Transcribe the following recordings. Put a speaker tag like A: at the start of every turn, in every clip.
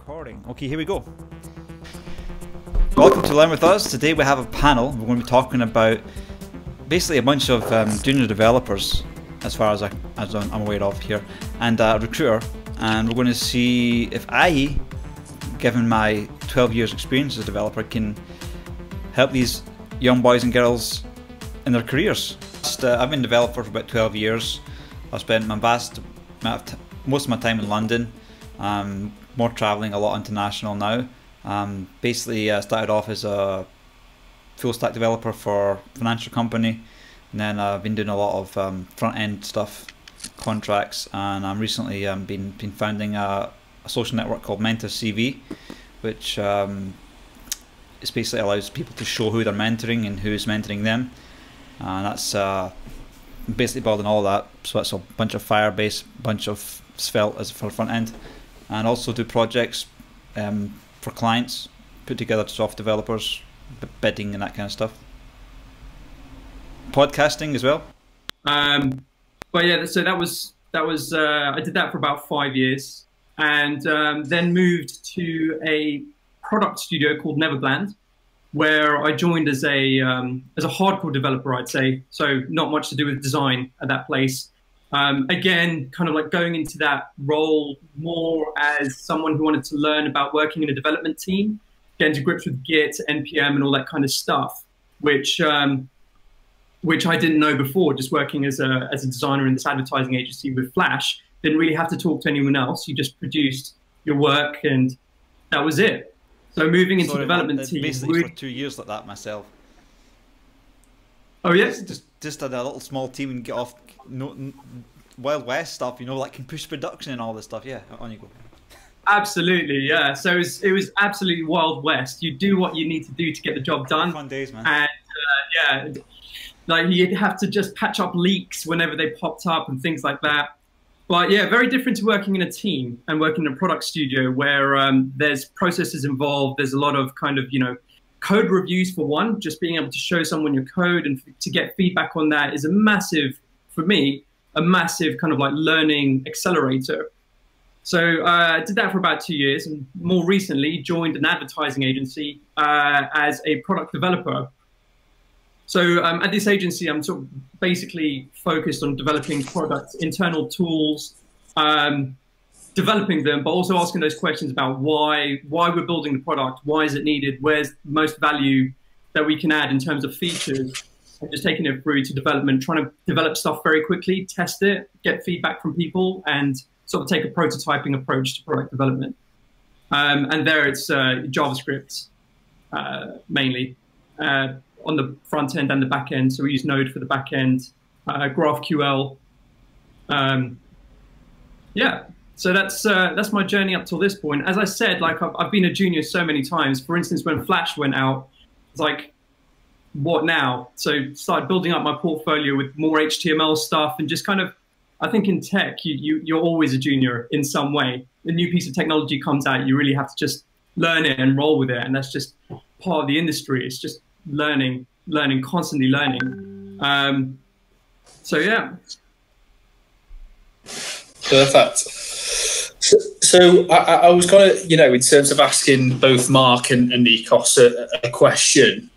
A: Recording. Okay, here we go. Welcome to Learn With Us. Today we have a panel. We're going to be talking about basically a bunch of junior developers, as far as I'm aware of here, and a recruiter. And we're going to see if I, given my 12 years experience as a developer, can help these young boys and girls in their careers. I've been a developer for about 12 years. I've spent most of my time in London. More travelling, a lot international now. Basically started off as a full stack developer for a financial company, and then I've been doing a lot of front end stuff, contracts, and I'm recently been founding a social network called Mentorship, which is basically allows people to show who they're mentoring and who's mentoring them, and that's basically building all that. So that's a bunch of Firebase, bunch of Svelte as for front end, and also do projects for clients, put together soft developers, bidding and that kind of stuff. Podcasting as well.
B: But yeah, so that was I did that for about 5 years, and then moved to a product studio called Neverland, where I joined as a hardcore developer, I'd say. So not much to do with design at that place. Again, kind of like going into that role more as someone who wanted to learn about working in a development team, getting to grips with Git, NPM, and all that kind of stuff, which I didn't know before. Just working as a designer in this advertising agency with Flash, didn't really have to talk to anyone else. You just produced your work, and that was it. So moving into development team,
A: basically for 2 years like that myself.
B: Oh yes,
A: just had a little small team and get off Wild West stuff, you know, like can push production and all this stuff. Yeah, on you go.
B: Absolutely, yeah. So it was absolutely Wild West. You do what you need to do to get the job done.
A: Fun days, man.
B: And yeah, like you'd have to just patch up leaks whenever they popped up and things like that. But yeah, very different to working in a team and working in a product studio where there's processes involved. There's a lot of kind of, you know, code reviews for one. Just being able to show someone your code and to get feedback on that is a massive, for me, a massive kind of like learning accelerator. So I did that for about 2 years, and more recently joined an advertising agency as a product developer. So at this agency, I'm sort of basically focused on developing products, internal tools, developing them, but also asking those questions about why we're building the product, why is it needed, where's the most value that we can add in terms of features, and just taking it through to development, trying to develop stuff very quickly, test it, get feedback from people, and sort of take a prototyping approach to product development. And there it's JavaScript mainly. On the front end and the back end, so we use Node for the back end, GraphQL. Yeah, so that's my journey up till this point. As I said, like I've been a junior so many times. For instance, when Flash went out, it's like, what now? So started building up my portfolio with more HTML stuff, and just kind of, I think in tech, you're always a junior in some way. A new piece of technology comes out, you really have to just learn it and roll with it, and that's just part of the industry. It's just learning, constantly learning. So yeah.
C: Perfect. So I was kind of, you know, in terms of asking both Mark and Nikos a question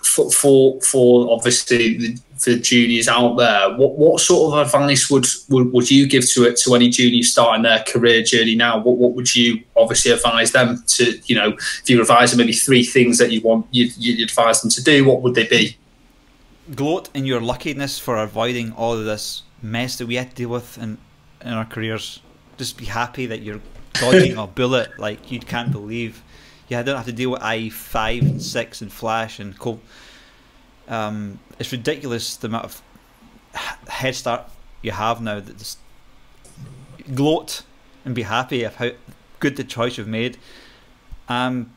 C: for obviously the juniors out there. What sort of advice would you give to any juniors starting their career journey now? What would you obviously advise them to, you know, if you advise them maybe 3 things that you'd advise them to do, what would they be?
A: Gloat in your luckiness for avoiding all of this mess that we had to deal with in our careers. Just be happy that you're dodging a bullet like you can't believe. Yeah, I don't have to deal with IE5 and 6 and Flash and Cold. It's ridiculous the amount of head start you have now. That just gloat and be happy of how good the choice you've made. When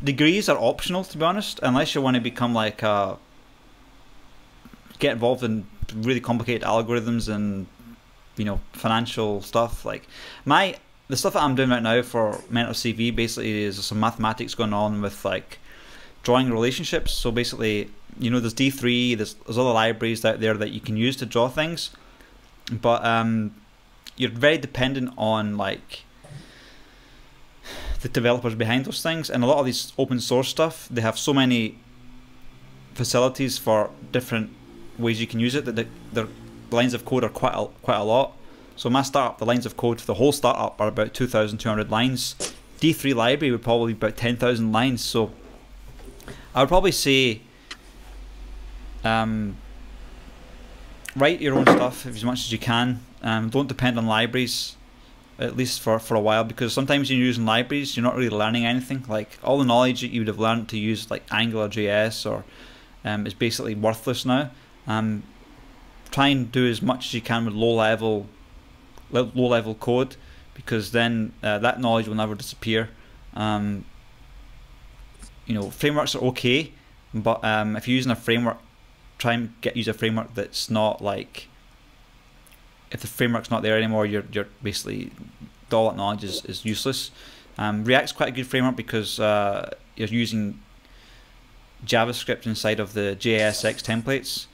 A: degrees are optional, to be honest, unless you want to become like get involved in really complicated algorithms and, you know, financial stuff. Like the stuff that I'm doing right now for Mentor CV basically is some mathematics going on with like drawing relationships. So basically, you know, there's D3, there's other libraries out there that you can use to draw things, but you're very dependent on like the developers behind those things, and a lot of these open source stuff, they have so many facilities for different ways you can use it that their lines of code are quite a lot. So my startup, the lines of code for the whole startup are about 2,200 lines. D3 library would probably be about 10,000 lines. So I would probably say write your own stuff as much as you can. Don't depend on libraries, at least for a while, because sometimes when you're using libraries, you're not really learning anything. Like all the knowledge that you would have learned to use like AngularJS or is basically worthless now. Try and do as much as you can with low level code, because then that knowledge will never disappear. You know, frameworks are okay, but if you're using a framework, try and use a framework that's not like, if the framework's not there anymore, you're basically, all that knowledge is useless. React's quite a good framework because you're using JavaScript inside of the JSX templates,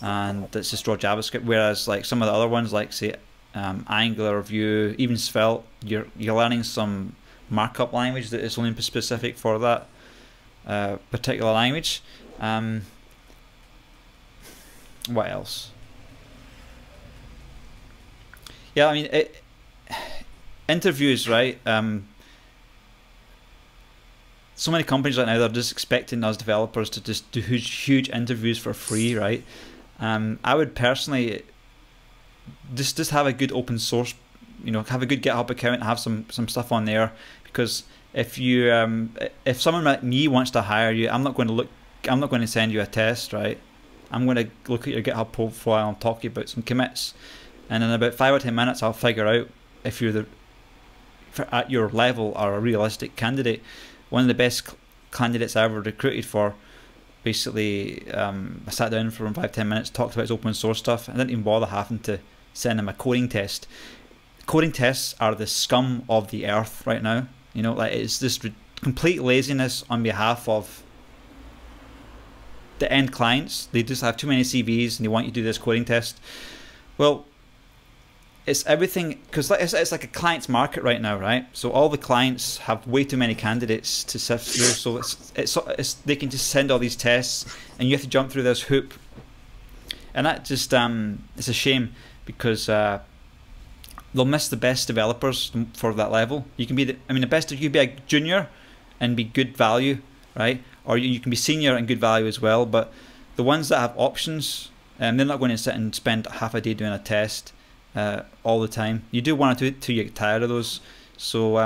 A: and that's just raw JavaScript. Whereas like some of the other ones, like say Angular, Vue, even Svelte, you're learning some markup language that is only specific for that particular language. What else? Yeah, I mean, interviews, right? So many companies right now, they're just expecting us developers to just do huge interviews for free, right? I would personally just have a good open source, you know, have a good GitHub account, have some stuff on there, because if you if someone like me wants to hire you, I'm not going to send you a test, right? I'm going to look at your GitHub profile and talk to you about some commits, and in about 5 or 10 minutes I'll figure out if you're at your level are a realistic candidate. One of the best candidates I ever recruited for, basically I sat down for 5-10 minutes, talked about his open source stuff. I didn't even bother having to send him a coding test. Coding tests are the scum of the earth right now. You know, like, it's just complete laziness on behalf of the end clients. They just have too many CVs and they want you to do this coding test. Well, it's everything, because it's like a client's market right now, right? So all the clients have way too many candidates to sift through. So it's they can just send all these tests, and you have to jump through this hoop, and that just it's a shame, because they'll miss the best developers for that level. You can be you can be a junior and be good value, right? Or you can be senior and good value as well. But the ones that have options, they're not going to sit and spend half a day doing a test all the time. You do one or two till you get tired of those. So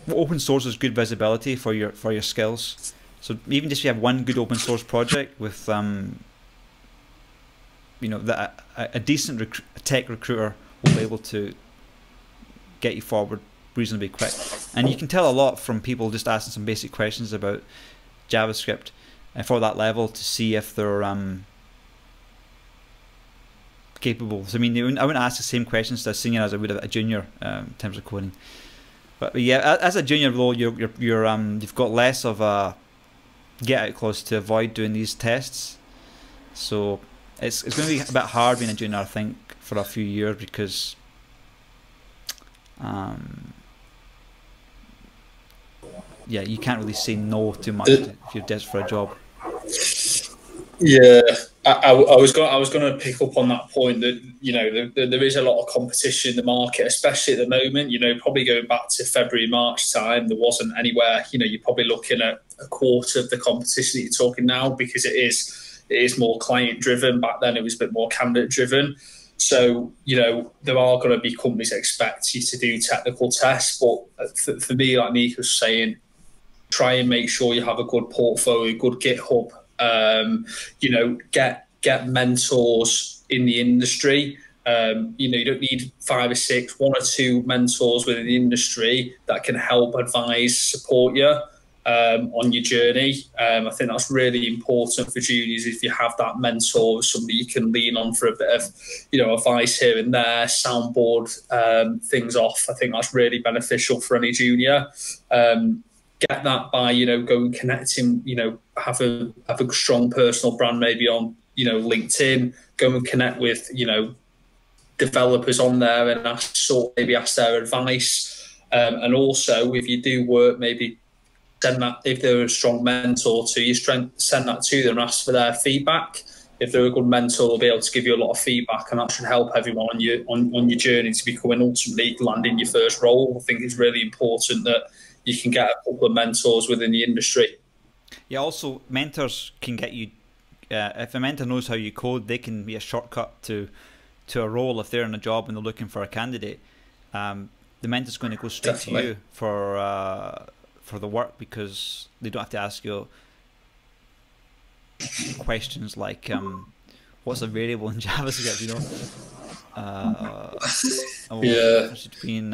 A: open source is good visibility for your skills. So even just if you have one good open source project with you know, that a decent tech recruiter will be able to get you forward reasonably quick. And you can tell a lot from people just asking some basic questions about JavaScript for that level to see if they're capable. So I mean, I wouldn't ask the same questions to a senior as I would a junior in terms of coding. But yeah, as a junior though, you've got less of a get out clause to avoid doing these tests. So it's going to be a bit hard being a junior, I think, for a few years, because yeah, you can't really say no too much if you're desperate for a job.
C: Yeah, I was going to pick up on that point that, you know, there is a lot of competition in the market, especially at the moment. You know, probably going back to February, March time, there wasn't anywhere. You know, you're probably looking at a quarter of the competition that you're talking now, because it is more client driven. Back then it was a bit more candidate driven. So, you know, there are going to be companies that expect you to do technical tests, but for me, like Nikos was saying, try and make sure you have a good portfolio, good GitHub. You know, get mentors in the industry. You know, you don't need 5 or 6, 1 or 2 mentors within the industry that can help advise, support you on your journey. I think that's really important for juniors. If you have that mentor, somebody you can lean on for a bit of, you know, advice here and there, soundboard things off. I think that's really beneficial for any junior. Get that by, you know, going connecting, you know, have a strong personal brand maybe on, you know, LinkedIn. Go and connect with, you know, developers on there and maybe ask their advice. And also, if you do work, maybe send that, if they're a strong mentor to you, send that to them and ask for their feedback. If they're a good mentor, they'll be able to give you a lot of feedback, and that should help everyone on your journey to becoming, ultimately landing your first role. I think it's really important that you can get a couple of mentors within the industry.
A: Yeah, also mentors can get you, if a mentor knows how you code, they can be a shortcut to a role. If they're in a job and they're looking for a candidate, the mentor's going to go straight to you for the work, because they don't have to ask you questions like what's a variable in JavaScript, you know?
C: Yeah.
A: Between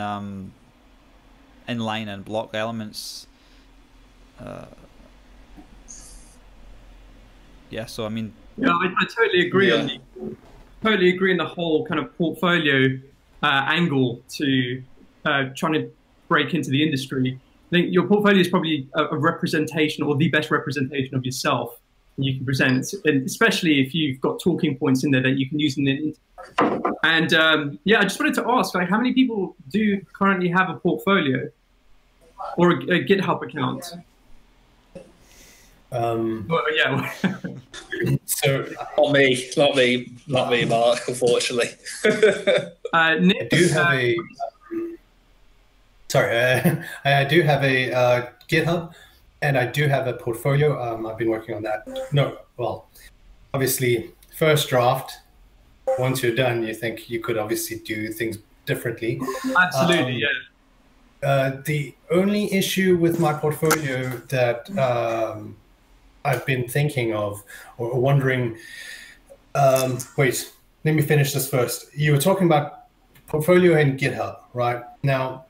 A: inline and block elements. Yeah, so I mean,
B: yeah, I totally agree totally agree on the whole kind of portfolio angle to trying to break into the industry. I think your portfolio is probably a representation, or the best representation of yourself you can present, and especially if you've got talking points in there that you can use in the interview. And yeah, I just wanted to ask, like, how many people do currently have a portfolio or a GitHub account? Well, yeah.
D: So
C: not me, Mark, unfortunately.
B: Nick,
D: I do have a I do have a GitHub, and I do have a portfolio. I've been working on that. No, well, obviously, first draft. Once you're done, you think you could obviously do things differently.
B: Absolutely, yeah.
D: The only issue with my portfolio that I've been thinking of or wondering, wait, let me finish this first. You were talking about portfolio and GitHub, right? Now,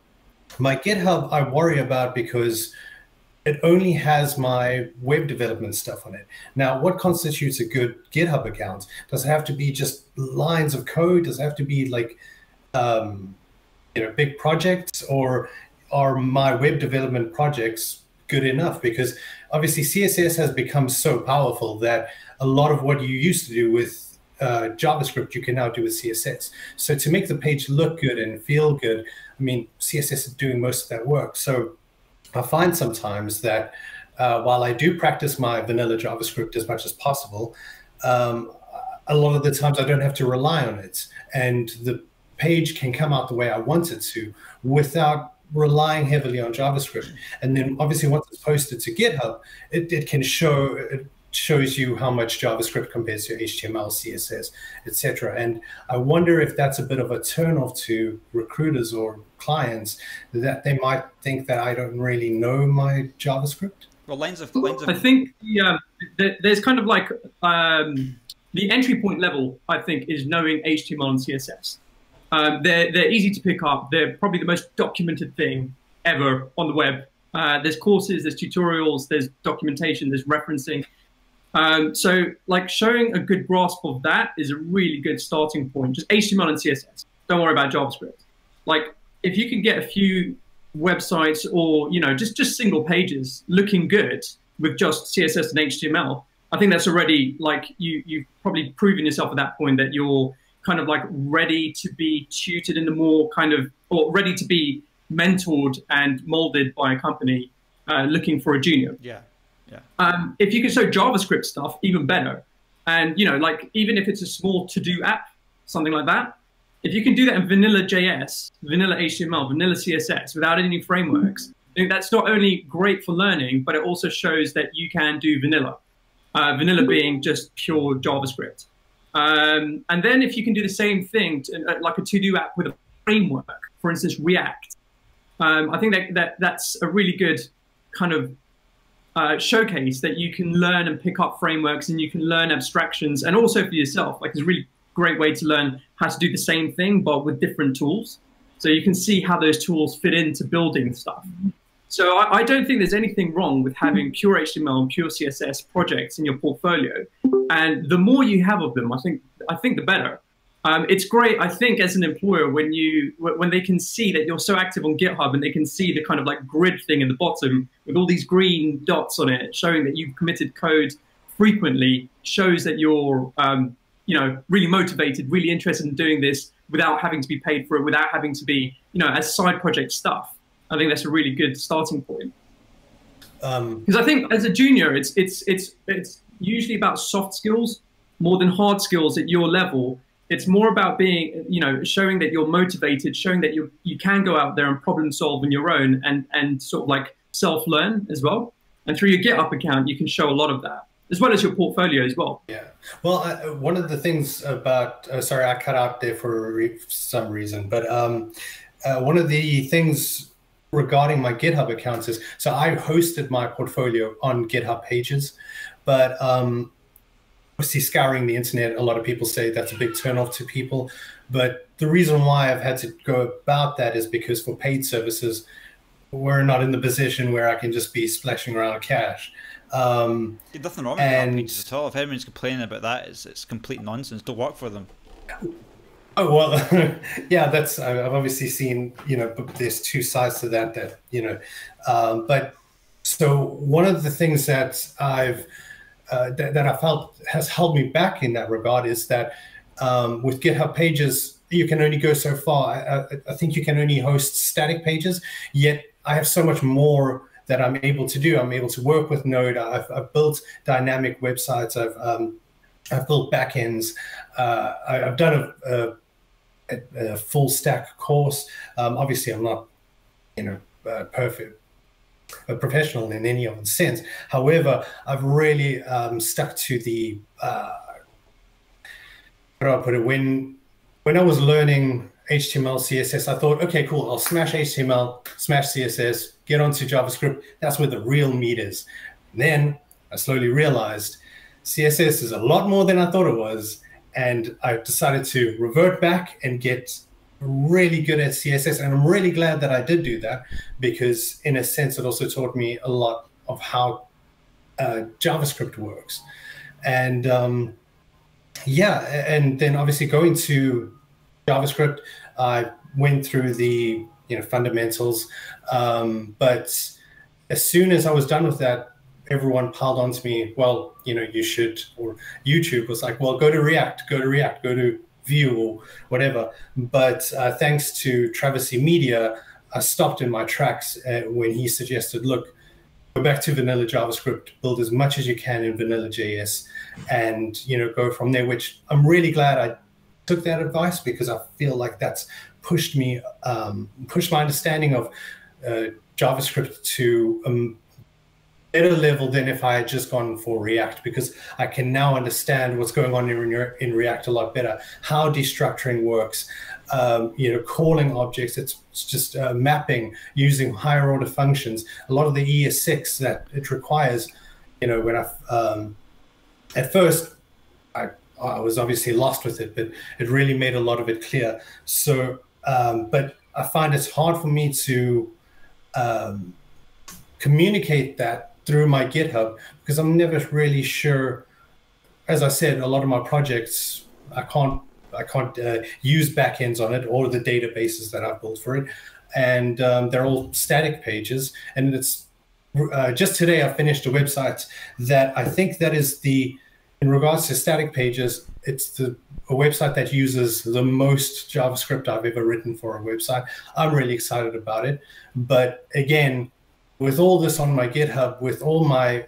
D: my GitHub I worry about because it only has my web development stuff on it. Now, what constitutes a good GitHub account? Does it have to be just lines of code? Does it have to be like, big projects, or are my web development projects good enough? Because obviously CSS has become so powerful that a lot of what you used to do with JavaScript, you can now do with CSS. So to make the page look good and feel good, I mean, CSS is doing most of that work. So I find sometimes that while I do practice my vanilla JavaScript as much as possible, a lot of the times I don't have to rely on it. And the page can come out the way I want it to without relying heavily on JavaScript. And then obviously once it's posted to GitHub, it can show, it shows you how much JavaScript compares to HTML, CSS, etc. And I wonder if that's a bit of a turnoff to recruiters or clients, that they might think that I don't really know my JavaScript.
A: Well, lines of
B: I think there's kind of like the entry point level, I think, is knowing HTML and CSS. They're easy to pick up. They're probably the most documented thing ever on the web. There's courses, there's tutorials, there's documentation, there's referencing. So like showing a good grasp of that is a really good starting point. Just HTML and CSS. Don't worry about JavaScript. Like if you can get a few websites or, just single pages looking good with just CSS and HTML, I think that's already like you've probably proven yourself at that point that you're kind of like ready to be tutored in the more kind of, or ready to be mentored and molded by a company looking for a junior.
A: Yeah.
B: If you can show JavaScript stuff, even better. And, like even if it's a small to-do app, something like that, if you can do that in vanilla JS, vanilla HTML, vanilla CSS without any frameworks, I think that's not only great for learning, but it also shows that you can do vanilla. Vanilla being just pure JavaScript. And then if you can do the same thing, like a to-do app with a framework, for instance, React, I think that's a really good kind of showcase that you can learn and pick up frameworks, and you can learn abstractions, and also for yourself, like it's a really great way to learn how to do the same thing, but with different tools. So you can see how those tools fit into building stuff. So I don't think there's anything wrong with having pure HTML and pure CSS projects in your portfolio. And the more you have of them, I think the better. It's great, I think, as an employer when they can see that you're so active on GitHub, and they can see the kind of like grid thing in the bottom with all these green dots on it, showing that you've committed code frequently, shows that you're really motivated, really interested in doing this, without having to be paid for it, without having to be, as side project stuff. I think that's a really good starting point. Because I think as a junior, it's usually about soft skills more than hard skills at your level. It's more about being, showing that you're motivated, showing that you can go out there and problem solve on your own and sort of like self-learn as well. And through your GitHub account, you can show a lot of that, as well as your portfolio as well.
D: Yeah. Well, one of the things about, sorry, I cut out there for some reason, but one of the things regarding my GitHub accounts is, so I hosted my portfolio on GitHub pages, but obviously scouring the internet, a lot of people say that's a big turnoff to people. But the reason why I've had to go about that is because for paid services, we're not in the position where I can just be splashing around cash.
A: There's nothing wrong with GitHub pages at all. If anyone's complaining about that, it's complete nonsense. Don't work for them.
D: Oh, well, yeah, that's, I've obviously seen, there's two sides to that, but so one of the things that I've, that I felt has held me back in that regard is that with GitHub pages, you can only go so far. I think you can only host static pages, yet I have so much more that I'm able to do. I'm able to work with Node. I've built dynamic websites. I've built backends. I've done a full stack course. Obviously, I'm not, perfect, a professional in any other sense. However, I've really stuck to the, how do I put it? When I was learning HTML, CSS, I thought, okay, cool, I'll smash HTML, smash CSS, get onto JavaScript. That's where the real meat is. And then I slowly realized CSS is a lot more than I thought it was. And I decided to revert back and get really good at CSS. And I'm really glad that I did do that, because in a sense, it also taught me a lot of how JavaScript works. And yeah, and then obviously going to JavaScript, I went through the fundamentals. But as soon as I was done with that, everyone piled onto me, well, you should, or YouTube was like, well, go to React, go to Vue or whatever. But thanks to Travis Media, I stopped in my tracks when he suggested, look, go back to vanilla JavaScript, build as much as you can in vanilla JS, and go from there, which I'm really glad I took that advice, because I feel like that's pushed me, pushed my understanding of JavaScript to better level than if I had just gone for React, because I can now understand what's going on in React a lot better, how destructuring works, calling objects. It's just mapping using higher order functions. A lot of the ES6 that it requires, when at first I was obviously lost with it, but it really made a lot of it clear. So, but I find it's hard for me to communicate that through my GitHub, because I'm never really sure. As I said, a lot of my projects, I can't use backends on it, or the databases that I've built for it, and they're all static pages. And it's just today I finished a website that I think that is in regards to static pages, it's a website that uses the most JavaScript I've ever written for a website. I'm really excited about it. But again, with all this on my GitHub, with all my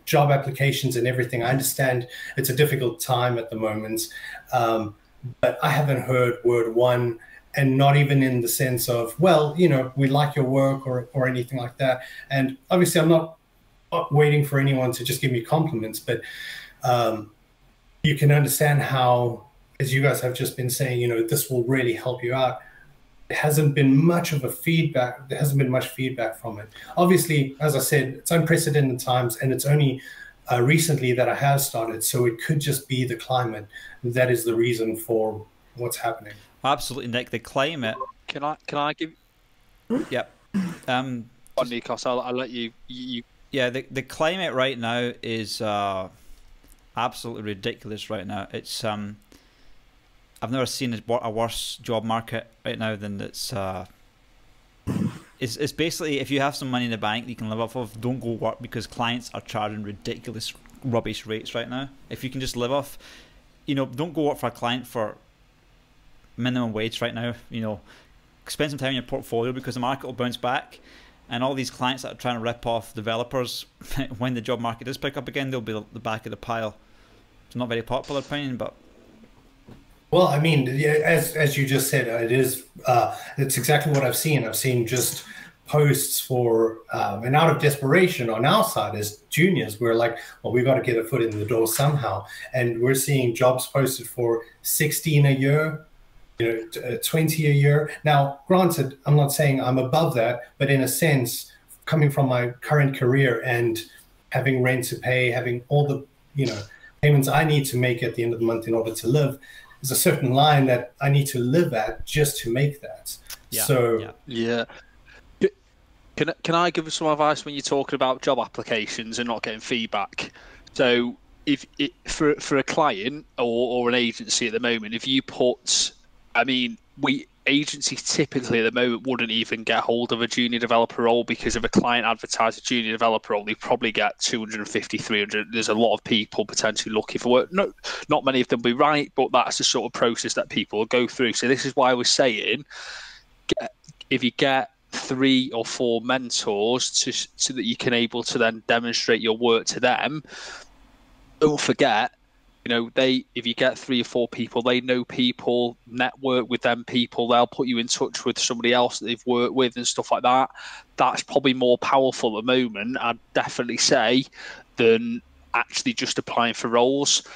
D: job applications and everything, I understand it's a difficult time at the moment, but I haven't heard word one, and not even in the sense of, well, we like your work or anything like that. And obviously I'm not waiting for anyone to just give me compliments, but you can understand how, as you guys have just been saying, this will really help you out. There hasn't been much of a feedback. There hasn't been much feedback from it. Obviously, as I said, it's unprecedented times, and it's only recently that I have started. So it could just be the climate that is the reason for what's happening.
A: Absolutely, Nick. The climate.
E: Can I give?
A: Yep.
E: On Nikos, I'll let you.
A: Yeah, the climate right now is absolutely ridiculous. Right now, it's I've never seen a worse job market right now than it's basically, if you have some money in the bank you can live off of, don't go work, because clients are charging ridiculous rubbish rates right now. If you can just live off, don't go work for a client for minimum wage right now. You know, spend some time in your portfolio, because the market will bounce back, and all these clients that are trying to rip off developers, when the job market does pick up again, they'll be the back of the pile. It's not a very popular opinion, but.
D: Well, I mean, as you just said, it's exactly what I've seen. I've seen just posts for, and out of desperation on our side as juniors, we're like, well, we've got to get a foot in the door somehow. And we're seeing jobs posted for 16 a year, 20 a year. Now, granted, I'm not saying I'm above that, but in a sense, coming from my current career and having rent to pay, having all the, payments I need to make at the end of the month in order to live, there's a certain line that I need to live at just to make that.
E: Yeah. Can I give some advice when you're talking about job applications and not getting feedback? So if for a client or an agency at the moment, if you put, agencies typically at the moment wouldn't even get hold of a junior developer role, because if a client advertised a junior developer role, they probably get 250, 300. There's a lot of people potentially looking for work. No, not many of them will be right, but that's the sort of process that people will go through. So this is why I was saying, if you get 3 or 4 mentors so that you can able to then demonstrate your work to them, don't forget, if you get 3 or 4 people, they know people, network with them people, they'll put you in touch with somebody else that they've worked with and stuff like that. That's probably more powerful at the moment, I'd definitely say, than actually just applying for roles.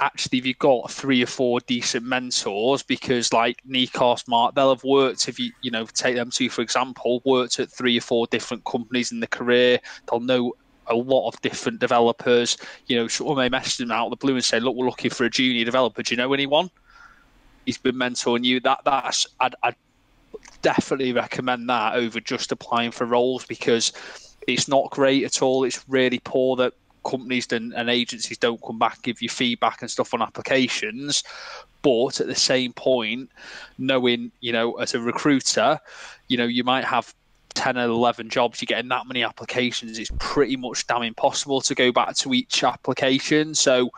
E: Actually, if you've got 3 or 4 decent mentors, because like Nikos, Mark, they'll have worked, if you take them to, for example, worked at 3 or 4 different companies in the career, they'll know a lot of different developers. Someone may message them out of the blue and say, look, we're looking for a junior developer, do you know anyone? He's been mentoring you. I'd definitely recommend that over just applying for roles, because it's not great at all. It's really poor that companies and agencies don't come back and give you feedback and stuff on applications. But at the same point, knowing, as a recruiter, you might have 10 or 11 jobs, you're getting that many applications, it's pretty much damn impossible to go back to each application. So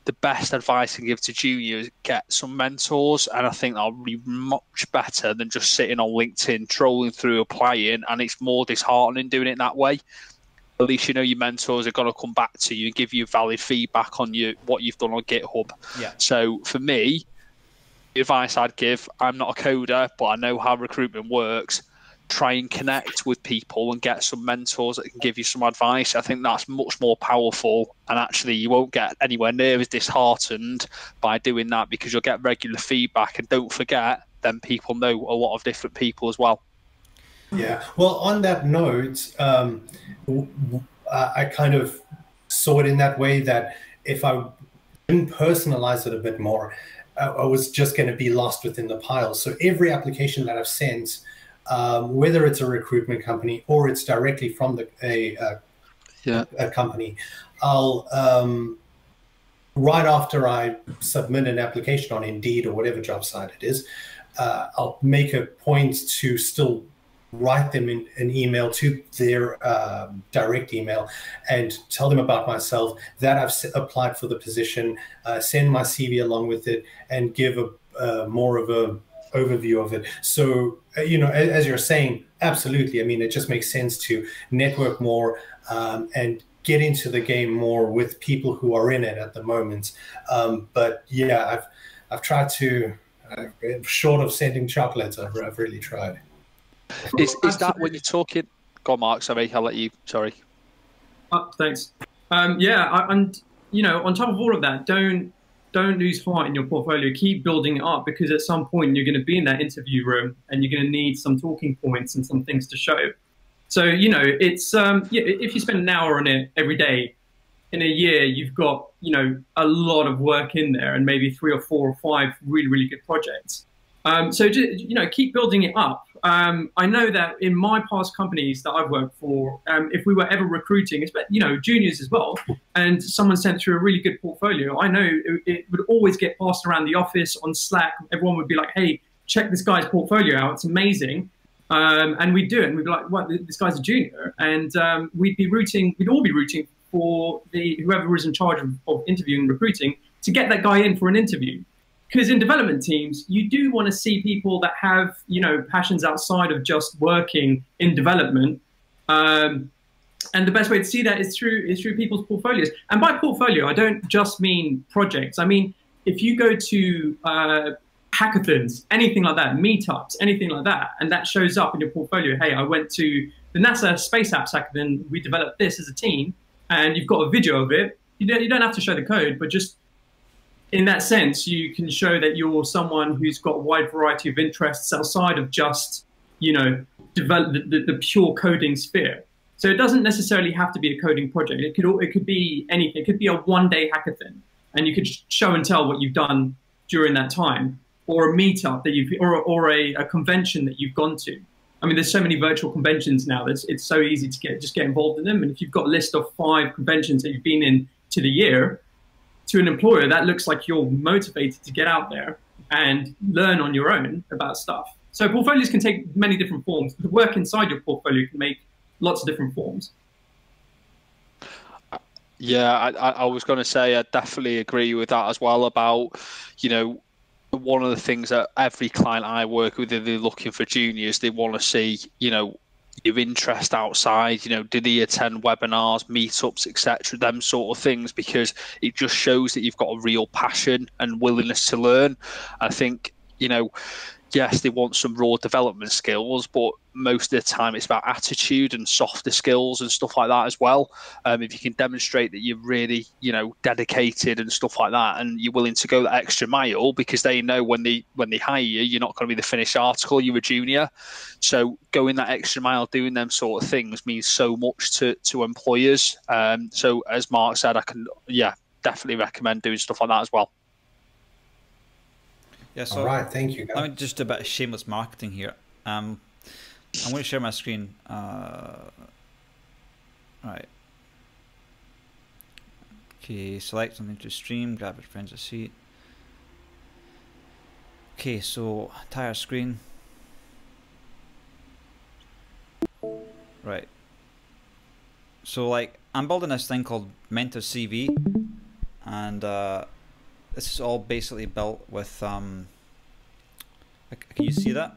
E: the best advice I can give to juniors, get some mentors, and I think that'll be much better than just sitting on LinkedIn trolling through applying, and it's more disheartening doing it that way. At least your mentors are going to come back to you and give you valid feedback on what you've done on GitHub. So for me, the advice I'd give, I'm not a coder, but I know how recruitment works. Try and connect with people and get some mentors that can give you some advice. I think that's much more powerful, and actually you won't get anywhere near as disheartened by doing that, because you'll get regular feedback. And don't forget, then people know a lot of different people as well.
D: Yeah, well, on that note, I kind of saw it in that way that if I didn't personalize it a bit more, I was just going to be lost within the pile. So every application that I've sent, whether it's a recruitment company or it's directly from a company, I'll right after I submit an application on Indeed or whatever job site it is, I'll make a point to still write them in an email to their direct email and tell them about myself, that I've applied for the position, send my CV along with it, and give a more of a overview of it. So, as you're saying, absolutely. I mean, it just makes sense to network more and get into the game more with people who are in it at the moment. But yeah, I've tried to, short of sending chocolates, I've really tried.
E: Is that when you're talking? Go on, Mark. Sorry, I'll let you. Sorry.
B: Thanks. And on top of all of that, don't lose heart in your portfolio. Keep building it up, because at some point you're going to be in that interview room and you're going to need some talking points and some things to show. So it's if you spend an hour on it every day, in a year you've got a lot of work in there, and maybe 3 or 4 or 5 really good projects. So keep building it up. I know that in my past companies that I've worked for, if we were ever recruiting, juniors as well, and someone sent through a really good portfolio, I know it would always get passed around the office on Slack. Everyone would be like, "Hey, check this guy's portfolio out; it's amazing." And we'd do it, and we'd be like, "What? This guy's a junior," and we'd all be rooting for whoever was in charge of interviewing and recruiting to get that guy in for an interview. because in development teams, you do want to see people that have, you know, passions outside of just working in development. And the best way to see that is through people's portfolios. And by portfolio, I don't just mean projects. I mean, if you go to hackathons, anything like that, meetups, anything like that, and that shows up in your portfolio. Hey, I went to the NASA Space Apps Hackathon. We developed this as a team, and you've got a video of it. You don't have to show the code, but just in that sense, you can show that you're someone who's got a wide variety of interests outside of just, you know, develop the pure coding sphere. So it doesn't necessarily have to be a coding project. It could be anything. It could be a one-day hackathon, and you could show and tell what you've done during that time, or a meetup that you've, or a convention that you've gone to. I mean, there's so many virtual conventions now that it's so easy to get involved in them. And if you've got a list of 5 conventions that you've been in to the year, to an employer, that looks like you're motivated to get out there and learn on your own about stuff. So portfolios can take many different forms. The work inside your portfolio can make lots of different forms.
E: Yeah, I was going to say I definitely agree with that as well about, you know, one of the things that every client I work with, if they're looking for juniors, they want to see, you know, your interest outside, you know, do they attend webinars, meetups, etc., them sort of things, because it just shows that you've got a real passion and willingness to learn. I think, you know, yes, they want some raw development skills, but most of the time it's about attitude and softer skills and stuff like that as well. If you can demonstrate that you're really, you know, dedicated and stuff like that, and you're willing to go that extra mile, because they know when they hire you, you're not going to be the finished article, you're a junior. So going that extra mile, doing them sort of things means so much to employers. So as Mark said, I can, definitely recommend doing stuff like that as well.
A: Yeah, so
D: all right, thank you.
A: Let me just do a bit of shameless marketing here. I'm going to share my screen. Right. Okay, select something to stream, grab your friends a seat. Okay, so entire screen. Right. So like, I'm building this thing called Mentor CV, and this is all basically built with, can you see that?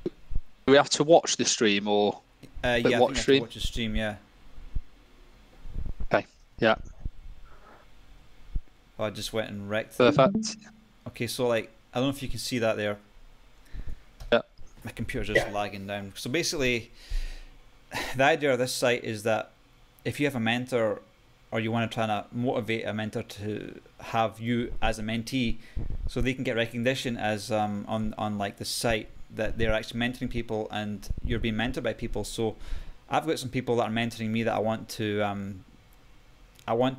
E: Do we have to watch the stream or?
A: Yeah, I think
E: watch stream?
A: watch the stream, yeah.
E: Okay, yeah.
A: Oh, I just went and wrecked.
E: Perfect.
A: Okay, so like, I don't know if you can see that there.
E: Yeah.
A: My computer's just lagging down. So basically, the idea of this site is that if you have a mentor, or you want to try to motivate a mentor to have you as a mentee, so they can get recognition as on like the site that they're actually mentoring people and you're being mentored by people. So I've got some people that are mentoring me that I want to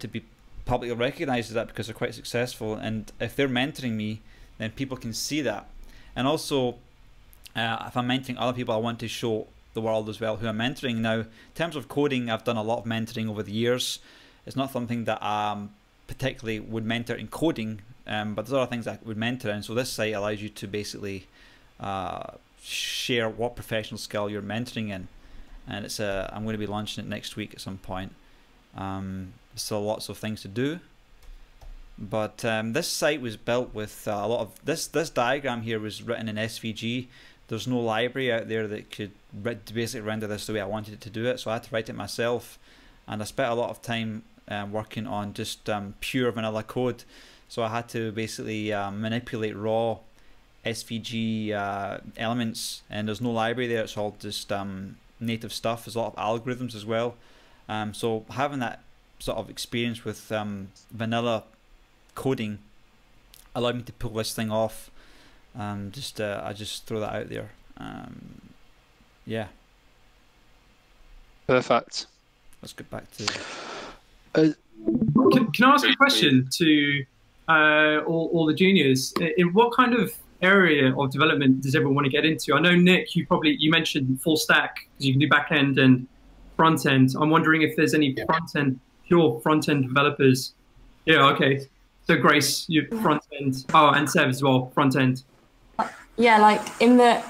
A: be publicly recognized as that, because they're quite successful, and if they're mentoring me, then people can see that. And also if I'm mentoring other people, I want to show the world as well who I'm mentoring. Now, in terms of coding, I've done a lot of mentoring over the years. It's not something that I particularly would mentor in coding, but there's other things I would mentor in. So this site allows you to basically share what professional skill you're mentoring in, and it's I'm going to be launching it next week at some point. There's still lots of things to do, but this site was built with a lot of this diagram here was written in SVG. There's no library out there that could basically render this the way I wanted it to do it, so I had to write it myself, and I spent a lot of time working on just pure vanilla code. So I had to basically manipulate raw SVG elements, and there's no library there. It's all just native stuff. There's a lot of algorithms as well. So having that sort of experience with vanilla coding allowed me to pull this thing off. I just throw that out there. Yeah.
E: Perfect.
A: Let's get back to.
B: Can I ask a question to all the juniors? In what kind of area of development does everyone want to get into? I know, Nick, you mentioned full stack, because you can do backend and front end. I'm wondering if there's any pure front end developers. Yeah, okay. So Grace, you front end. Oh, and Sev as well, front end.
F: Yeah, like in the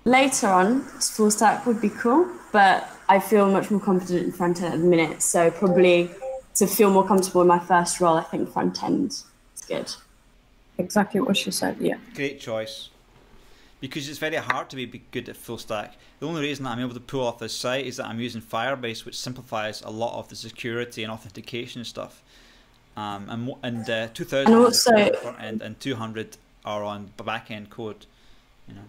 F: later on, full stack would be cool, but I feel much more confident in front end at the minute. So probably to feel more comfortable in my first role, I think front end It's good.
G: Exactly what she said, yeah.
A: Great choice. Because it's very hard to be good at full stack. The only reason that I'm able to pull off this site is that I'm using Firebase, which simplifies a lot of the security and authentication stuff. And 2,000
F: And also,
A: is front end, and 200 are on back end code. You know.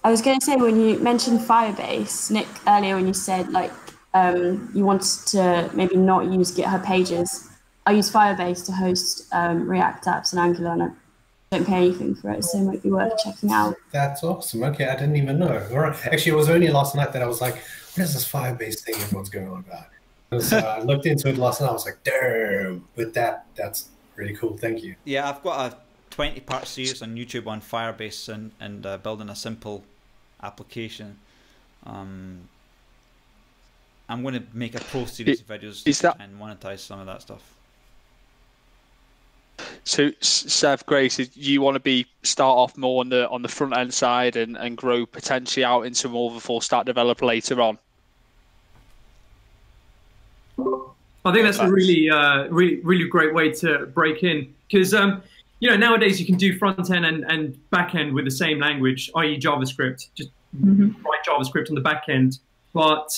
F: I was going to say, when you mentioned Firebase, Nick, earlier when you said like you wanted to maybe not use GitHub Pages, I use Firebase to host React apps and Angular, and I don't pay anything for it, so it might be worth checking out.
D: That's awesome. Okay, I didn't even know. All right. Actually, it was only last night that I was like, what is this Firebase thing everyone's going on about? So I looked into it last night. I was like, damn, with that's really cool. Thank you.
A: Yeah, I've got a 20-part series on YouTube on Firebase and building a simple application. I'm going to make a pro series of videos and monetize some of that stuff.
E: So, Seth, Grace, you want to start off more on the front end side and grow potentially out into more of a full stack developer later on?
B: I think that's a really great way to break in, because nowadays you can do front end and back end with the same language, i.e. JavaScript. Just write JavaScript on the back end. But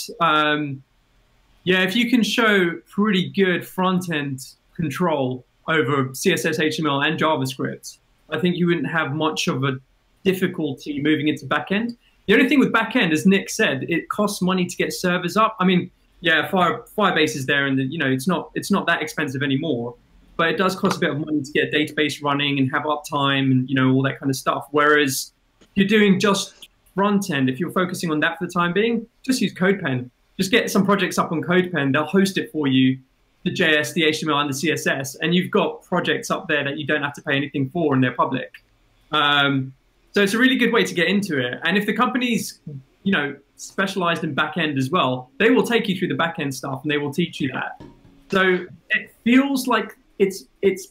B: if you can show pretty good front end control over CSS, HTML, and JavaScript, I think you wouldn't have much of a difficulty moving into backend. The only thing with backend, as Nick said, it costs money to get servers up. I mean, yeah, Firebase is there, and it's not that expensive anymore, but it does cost a bit of money to get a database running and have uptime and all that kind of stuff. Whereas if you're doing just front end, if you're focusing on that for the time being, just use CodePen. Just get some projects up on CodePen. They'll host it for you, the JS, the HTML, and the CSS, and you've got projects up there that you don't have to pay anything for, and they're public. So it's a really good way to get into it. And if the company's, specialized in backend as well, they will take you through the backend stuff and they will teach you that. So it feels like it's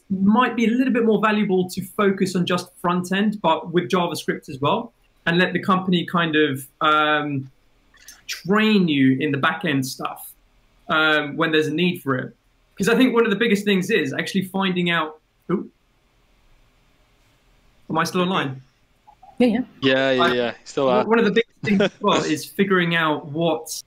B: might be a little bit more valuable to focus on just front end, but with JavaScript as well, and let the company kind of train you in the backend stuff when there's a need for it. Because I think one of the biggest things is actually finding out. Ooh, am I still online?
E: Yeah. Still are.
B: One of the biggest things as well is figuring out what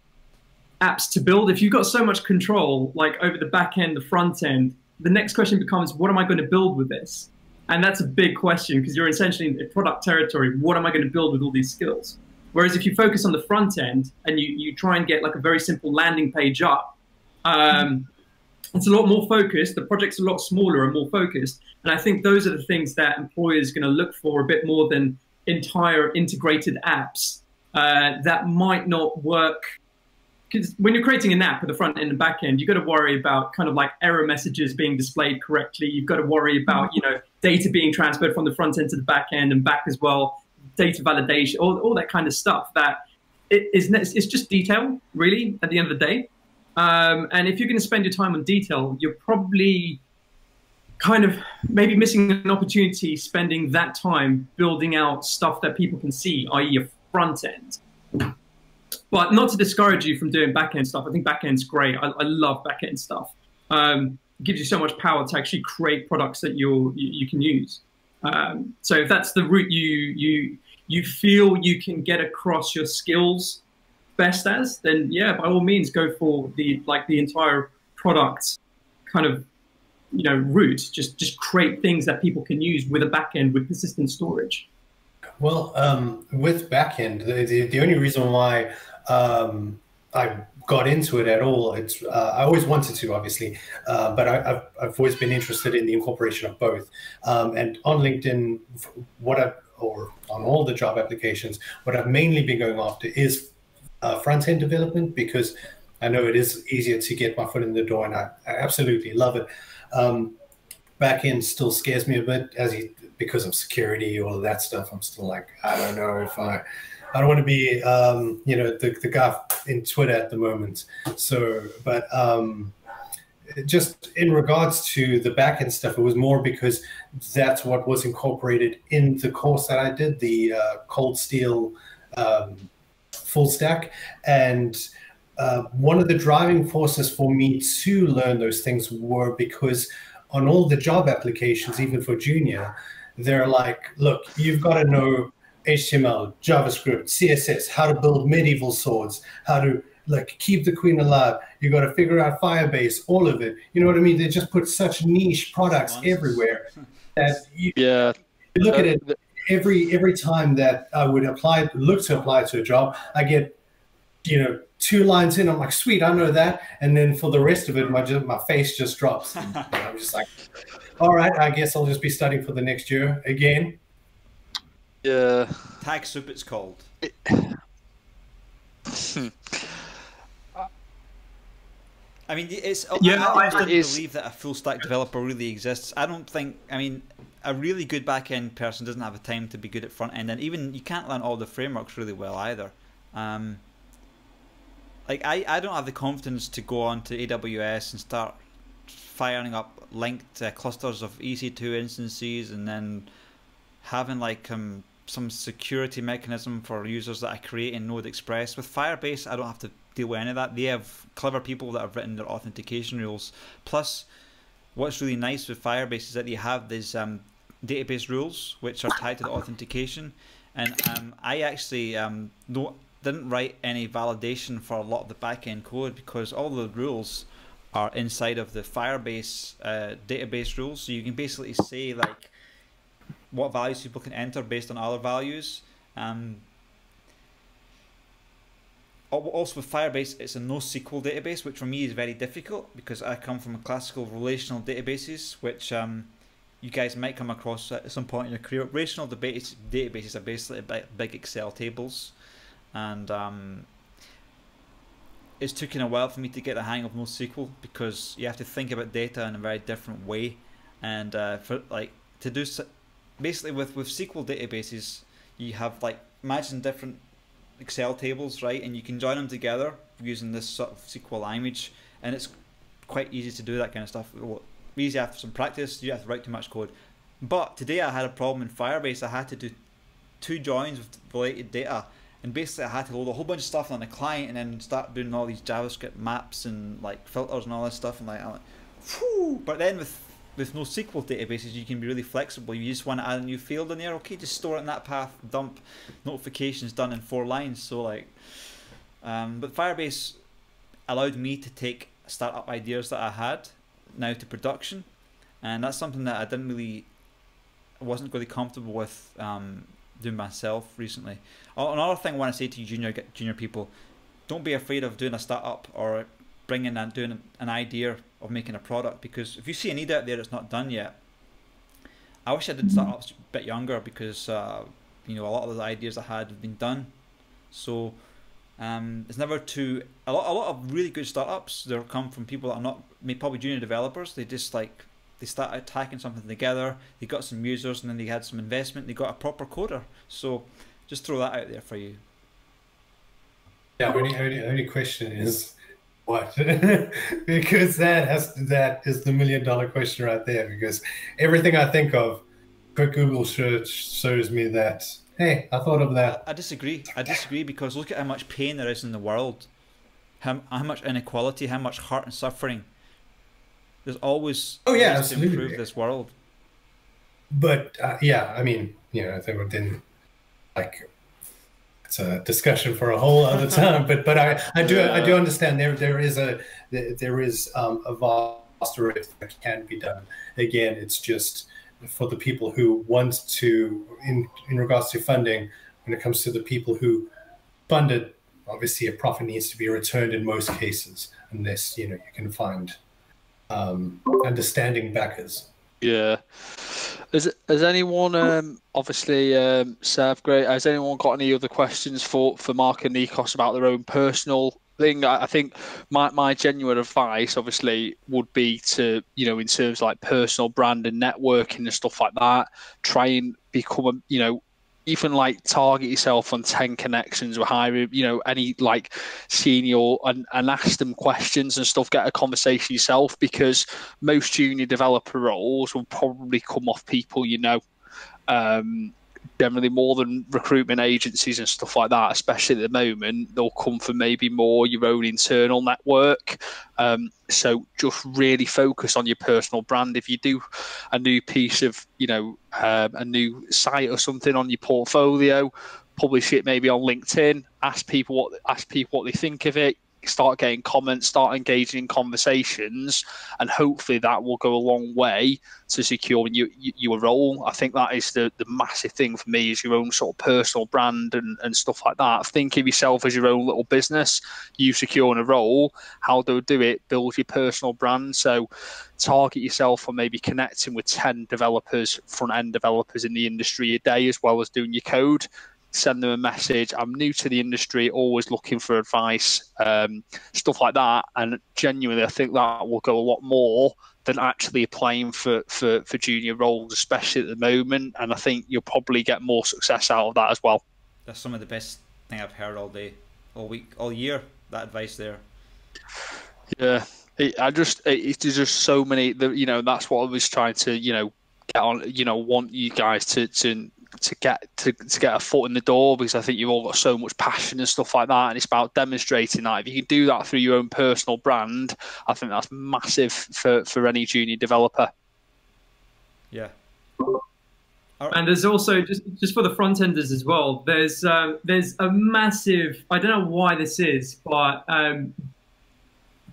B: apps to build. If you've got so much control, like over the back end, the front end, the next question becomes, what am I going to build with this? And that's a big question, because you're essentially in product territory. What am I going to build with all these skills? Whereas if you focus on the front end and you try and get like a very simple landing page up, it's a lot more focused. The project's a lot smaller and more focused. And I think those are the things that employers are going to look for a bit more than entire integrated apps that might not work. Because when you're creating an app with the front end and back end, you've got to worry about kind of like error messages being displayed correctly. You've got to worry about, data being transferred from the front end to the back end and back as well, data validation, all that kind of stuff that it's just detail, really, at the end of the day. And if you're going to spend your time on detail, you're probably kind of maybe missing an opportunity spending that time building out stuff that people can see, i.e. a front end. But not to discourage you from doing back-end stuff. I think back-end's great. I love back-end stuff. It gives you so much power to actually create products that you can use. So if that's the route you feel you can get across your skills best as, then yeah, by all means go for the entire product kind of route. Just create things that people can use with a back-end with persistent storage.
D: Well, with backend, the only reason why I got into it at all, I always wanted to, obviously, but I've always been interested in the incorporation of both. And on LinkedIn, or on all the job applications, what I've mainly been going after is front-end development, because I know it is easier to get my foot in the door, and I absolutely love it. Backend still scares me a bit, because of security, all of that stuff. I'm still like, I don't know if I don't want to be, the guy in Twitter at the moment. So, but just in regards to the backend stuff, it was more because that's what was incorporated in the course that I did, the Cold Steel full stack. And one of the driving forces for me to learn those things were because on all the job applications, even for junior, they're like, look, you've got to know HTML, JavaScript, CSS, how to build medieval swords, how to like keep the queen alive. You got to figure out Firebase, all of it. You know what I mean? They just put such niche products everywhere that you look at it. Every time that I would look to apply to a job, I get, 2 lines in. I'm like, sweet, I know that. And then for the rest of it, my face just drops. And I'm just like, all right, I guess I'll just be studying for the next year again.
E: Yeah.
A: Tag soup, it's called. I mean, I don't believe that a full stack developer really exists. I don't think. I mean, a really good back end person doesn't have the time to be good at front end, and even you can't learn all the frameworks really well either. Like I don't have the confidence to go on to AWS and start firing up linked clusters of EC2 instances, and then having like some security mechanism for users that I create in Node Express. With Firebase, I don't have to deal with any of that. They have clever people that have written their authentication rules. Plus, what's really nice with Firebase is that they have these database rules which are tied to the authentication. And I actually didn't write any validation for a lot of the backend code because all the rules are inside of the Firebase database rules. So you can basically say like what values people can enter based on other values. Also with Firebase, it's a NoSQL database, which for me is very difficult because I come from a classical relational databases, which you guys might come across at some point in your career. Relational databases are basically big Excel tables, and it's taken a while for me to get the hang of NoSQL because you have to think about data in a very different way, and for like to do basically with SQL databases, you have like imagine different Excel tables, right, and you can join them together using this sort of SQL language, and it's quite easy to do that kind of stuff. Easy after some practice, you have to write too much code. But today I had a problem in Firebase. I had to do 2 joins with related data, and basically I had to load a whole bunch of stuff on the client and then start doing all these JavaScript maps and like filters and all this stuff, and like whew. But then with NoSQL databases, you can be really flexible. You just want to add a new field in there, okay, just store it in that path, dump notifications done in 4 lines. So like, but Firebase allowed me to take startup ideas that I had now to production, and that's something that I wasn't really comfortable with doing myself recently. Another thing I want to say to you junior people, don't be afraid of doing a startup or doing an idea of making a product, because if you see a need out there that's not done yet, I wish I did startups a bit younger because a lot of the ideas I had have been done. So it's never too a lot of really good startups. They come from people that are not probably junior developers. They just they start attacking something together. They got some users and then they had some investment. They got a proper coder. So just throw that out there for you.
D: Yeah, only question is what? Because that is the $1 million question right there. Because everything I think of, quick Google search shows me that, hey, I thought of that.
A: I disagree. Because look at how much pain there is in the world, how much inequality, how much hurt and suffering. There's always ways to improve this world.
D: But yeah, I mean, I think then it's a discussion for a whole other time. but I do understand there is a vast array that can be done. Again, it's just for the people who want to, in regards to funding, when it comes to the people who funded, obviously a profit needs to be returned in most cases, unless you can find understanding backers.
E: Yeah. Has anyone, obviously, Sev, great. Has anyone got any other questions for Mark and Nikos about their own personal thing? I think my genuine advice, obviously, would be to, in terms of like personal brand and networking and stuff like that, try and become even like target yourself on 10 connections or hiring, any like senior and ask them questions and stuff, get a conversation yourself, because most junior developer roles will probably come off people, generally more than recruitment agencies and stuff like that, especially at the moment, they'll come from maybe more your own internal network. So just really focus on your personal brand. If you do a new piece of, a new site or something on your portfolio, publish it maybe on LinkedIn, ask people what they think of it, start getting comments, start engaging in conversations, and hopefully that will go a long way to securing you a role. I think that is the massive thing for me, is your own sort of personal brand and stuff like that. Think of yourself as your own little business. You securing a role, how do it? Build your personal brand. So target yourself on maybe connecting with 10 developers, front-end developers in the industry a day, as well as doing your code. Send them a message. I'm new to the industry, always looking for advice, stuff like that. And genuinely, I think that will go a lot more than actually applying for junior roles, especially at the moment. And I think you'll probably get more success out of that as well.
A: That's some of the best thing I've heard all day, all week, all year. That advice there.
E: Yeah, there's just so many. That's what I was trying to get on. Want you guys to get a foot in the door, because I think you've all got so much passion and stuff like that, and it's about demonstrating that. If you can do that through your own personal brand, I think that's massive for any junior developer.
A: Yeah.
B: And there's also, just for the front enders as well, there's a massive, I don't know why this is, but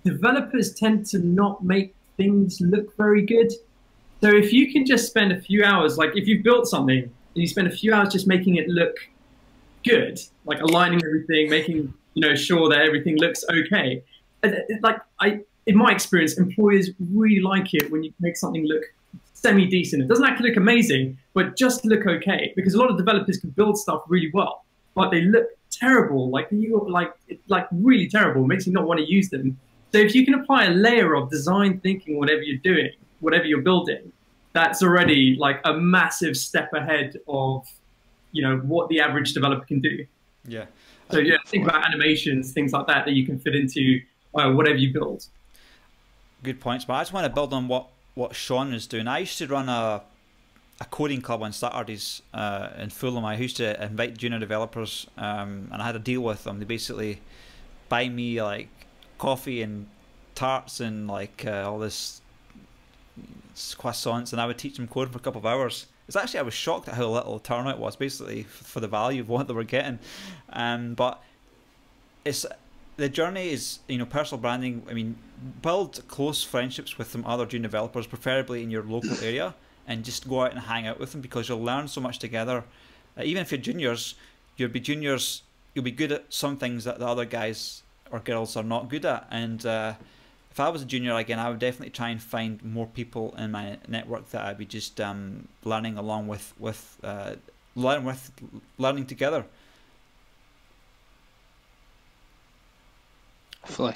B: developers tend to not make things look very good. So if you can just spend a few hours, like if you've built something and you spend a few hours just making it look good, like aligning everything, making sure that everything looks okay. In my experience, employers really like it when you make something look semi-decent. It doesn't have to look amazing, but just look okay. Because a lot of developers can build stuff really well, but they look terrible, like really terrible. It makes you not want to use them. So if you can apply a layer of design thinking, whatever you're doing, whatever you're building, that's already like a massive step ahead of, what the average developer can do.
A: Yeah.
B: So yeah, think about animations, things like that you can fit into whatever you build.
A: Good points. But I just want to build on what Shaun is doing. I used to run a coding club on Saturdays in Fulham. I used to invite junior developers, and I had a deal with them. They basically buy me like coffee and tarts and like all this croissants, and I would teach them coding for a couple of hours. I was shocked at how little turnout was, basically, for the value of what they were getting. But the journey is, personal branding. I mean, build close friendships with some other junior developers, preferably in your local area, and just go out and hang out with them, because you'll learn so much together. Even if you're juniors, you'll be good at some things that the other guys or girls are not good at. And if I was a junior again, I would definitely try and find more people in my network that I'd be just learning along with learning together.
E: Definitely.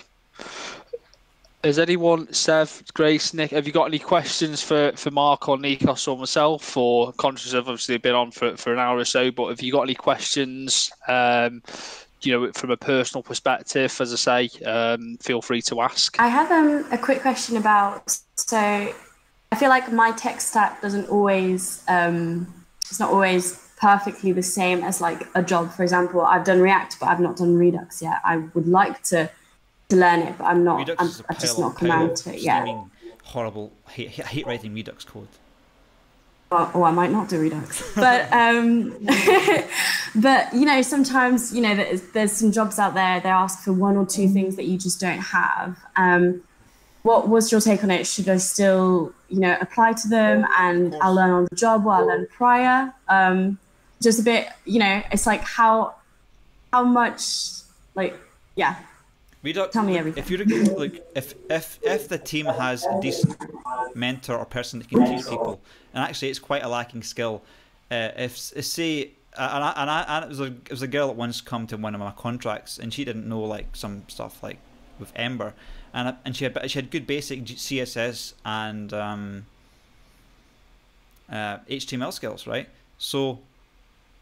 E: Has anyone, Sev, Grace, Nick, have you got any questions for Mark or Nikos or myself? Or conscious of obviously been on for an hour or so, but have you got any questions? From a personal perspective, as I say, feel free to ask.
F: I have a quick question about, so I feel like my tech stack doesn't always, it's not always perfectly the same as like a job. For example, I've done React, but I've not done Redux yet. I would like to learn it, but I'm just not come around to it yet.
A: Horrible, I hate writing Redux code.
F: I might not do Redux, but but sometimes there's some jobs out there, they ask for one or two things that you just don't have. What was your take on it? Should I still apply to them and I'll learn on the job, or I'll learn prior? Just a bit, it's like how much, like, yeah.
A: Redux,
F: tell me everything.
A: If you're if the team has a decent mentor or person that can teach people, and actually it's quite a lacking skill. If say and it was a girl that once come to one of my contracts, and she didn't know like some stuff like with Ember, and she had good basic CSS and HTML skills, right? So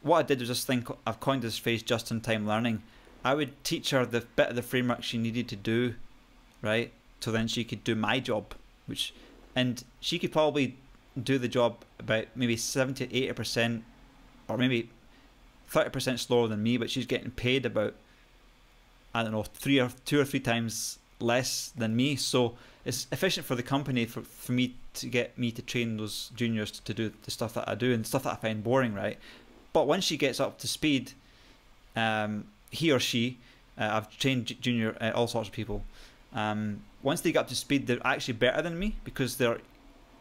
A: what I did was just think, I've coined this phrase, just-in-time learning. I would teach her the bit of the framework she needed to do, right? So then she could do my job, and she could probably do the job about maybe 70 to 80% or maybe 30% slower than me, but she's getting paid about, I don't know, 2 or 3 times less than me. So it's efficient for the company for me to get me to train those juniors to do the stuff that I do and stuff that I find boring, right? But once she gets up to speed, he or she, I've trained junior all sorts of people. Once they get up to speed, they're actually better than me because they're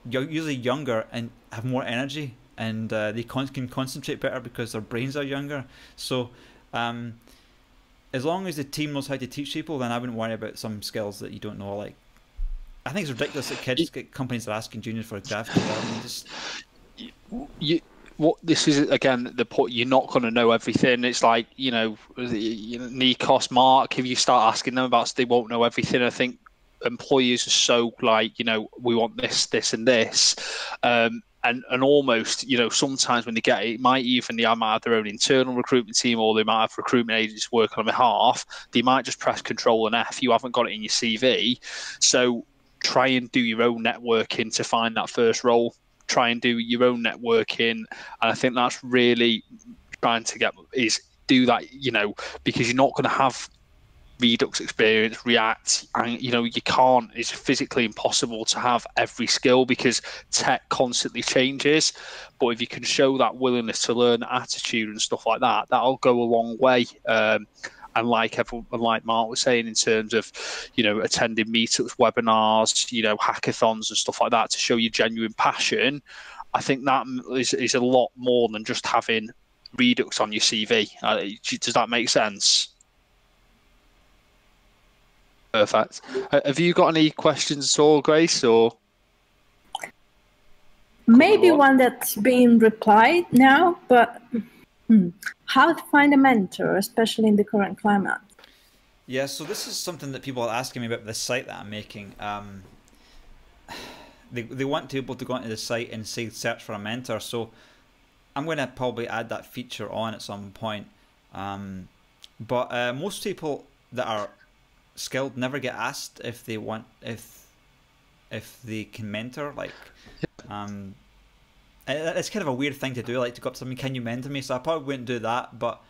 A: usually younger and have more energy, and they can concentrate better because their brains are younger. So as long as the team knows how to teach people, then I wouldn't worry about some skills that you don't know. Like, I think it's ridiculous that companies are asking juniors for graphic development.
E: What this is, again, the point, you're not going to know everything. It's like, Nikos, Mark, if you start asking them about, they won't know everything. I think employers are so like, we want this, this, and this. And almost, sometimes when they get it, they might have their own internal recruitment team, or they might have recruitment agents working on behalf. They might just press Control and F. You haven't got it in your CV. So try and do your own networking to find that first role. Try and do your own networking. And I think that's really trying to do that, because you're not going to have Redux experience, React, and you can't. It's physically impossible to have every skill because tech constantly changes. But if you can show that willingness to learn, attitude, and stuff like that, that'll go a long way. And like Mark was saying, in terms of attending meetups, webinars, hackathons, and stuff like that to show your genuine passion, I think that is a lot more than just having Redux on your CV. Does that make sense? Perfect. Have you got any questions at all, Grace? Or
G: maybe one that's being replied now, but how to find a mentor, especially in the current climate?
A: Yeah, so this is something that people are asking me about the site that I'm making. They want to be able to go onto the site and say search for a mentor. So I'm going to probably add that feature on at some point. But most people that are skilled never get asked if they want if they can mentor. Like, it's kind of a weird thing to do, like to go up to somebody, can you mentor me? So I probably wouldn't do that, but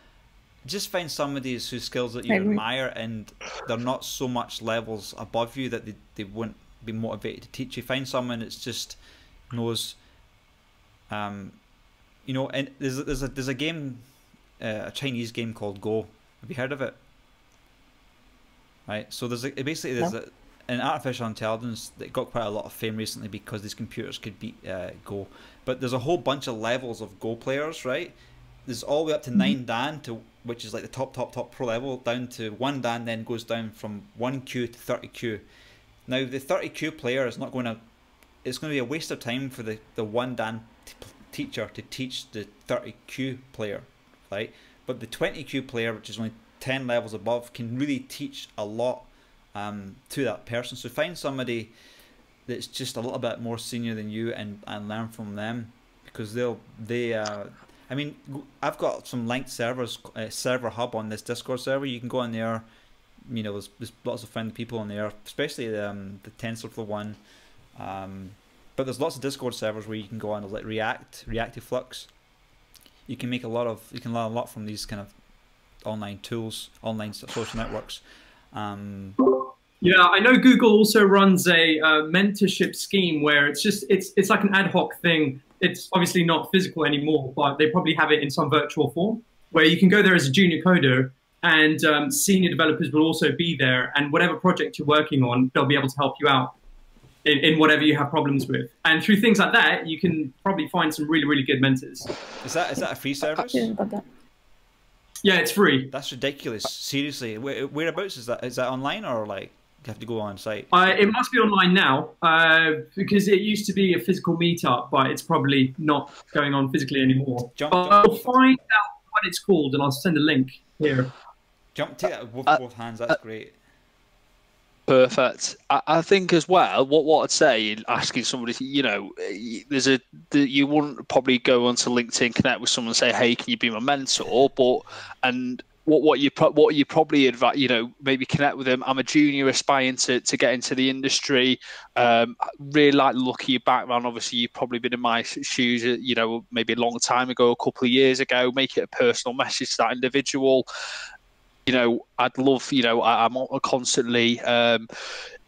A: just find somebody whose skills that you admire and they're not so much levels above you that they wouldn't be motivated to teach you. Find someone that's just knows, and there's a game, a Chinese game called Go. Have you heard of it? Right, so there's an artificial intelligence that got quite a lot of fame recently because these computers could beat Go. But there's a whole bunch of levels of Go players, right? There's all the way up to 9 Dan, which is like the top pro level, down to 1 Dan, then goes down from 1Q to 30Q. Now the 30Q player is not going to, it's going to be a waste of time for the 1 Dan teacher to teach the 30Q player, right? But the 20Q player, which is only 10 levels above, can really teach a lot to that person. So find somebody that's just a little bit more senior than you and learn from them, because I mean, I've got some linked servers, server hub on this Discord server. You can go on there, there's lots of friendly people on there, especially the TensorFlow one, but there's lots of Discord servers where you can go on, like Reactive Flux. You can learn a lot from these kind of online tools, online social networks.
B: Yeah, I know Google also runs a mentorship scheme where it's like an ad hoc thing. It's obviously not physical anymore, but they probably have it in some virtual form where you can go there as a junior coder, and senior developers will also be there, and whatever project you're working on, they'll be able to help you out in whatever you have problems with. And through things like that, you can probably find some really, really good mentors.
A: Is that a free service?
B: Yeah, it's free.
A: That's ridiculous. Seriously, whereabouts is that? Is that online, or like you have to go on site?
B: It must be online now, because it used to be a physical meetup, but it's probably not going on physically anymore. I'll find out what it's called, and I'll send a link here.
A: Take that with both hands. That's great.
E: Perfect. I think as well, what I'd say, asking somebody, you wouldn't probably go onto LinkedIn, connect with someone and say, hey, can you be my mentor? And what you probably advise, maybe connect with them. I'm a junior aspiring to get into the industry. Really like the look of your background. Obviously, you've probably been in my shoes, maybe a long time ago, a couple of years ago. Make it a personal message to that individual. I'd love, I'm constantly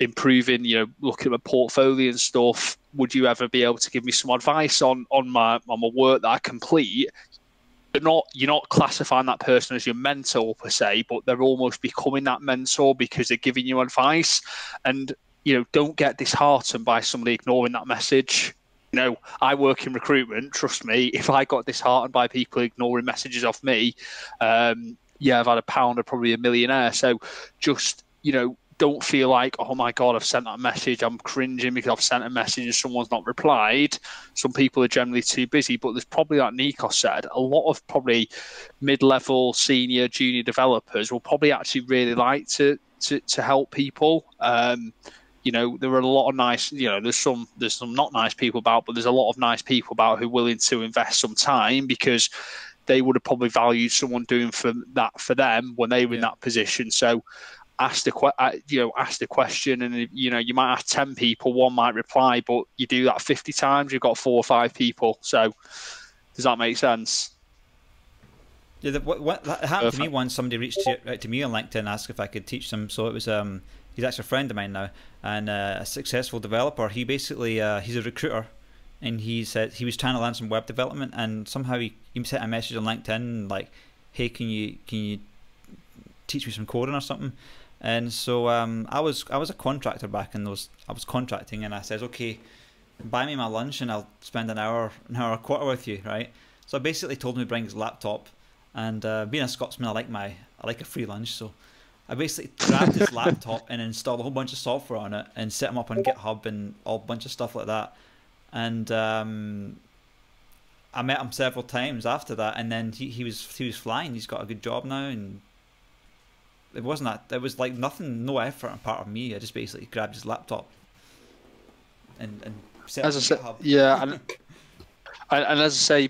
E: improving, looking at my portfolio and stuff. Would you ever be able to give me some advice on my work that I complete? But you're not classifying that person as your mentor per se, but they're almost becoming that mentor because they're giving you advice. And don't get disheartened by somebody ignoring that message. I work in recruitment. Trust me, if I got disheartened by people ignoring messages off me, I've had a pound of probably a millionaire. So just don't feel like, oh my God, I've sent that message, I'm cringing because I've sent a message and someone's not replied. Some people are generally too busy, but there's probably, like Nikos said, a lot of probably mid-level, senior, junior developers will probably actually really like to help people. There are a lot of nice, there's some not nice people about, but there's a lot of nice people about who are willing to invest some time because they would have probably valued someone doing for them when they were in that position. So ask the question, and you might ask 10 people, one might reply, but you do that 50 times, you've got 4 or 5 people. So does that make sense?
A: Yeah, that happened to me once. Somebody reached out to me on LinkedIn and asked if I could teach them. So it was he's actually a friend of mine now, and a successful developer. He basically he's a recruiter, and he said he was trying to learn some web development, and somehow he sent a message on LinkedIn like, hey, can you teach me some coding or something? And so I was a contractor back in those. I was contracting, and I said, okay, buy me my lunch and I'll spend an hour a quarter with you, right? So I basically told him to bring his laptop, and being a Scotsman, I like a free lunch, so I basically grabbed his laptop and installed a whole bunch of software on it and set him up on GitHub and a bunch of stuff like that. And I met him several times after that, and then he was flying. He's got a good job now, and it wasn't that. It was like nothing, no effort on part of me. I just basically grabbed his laptop and set up on GitHub.
E: Yeah, and as I say,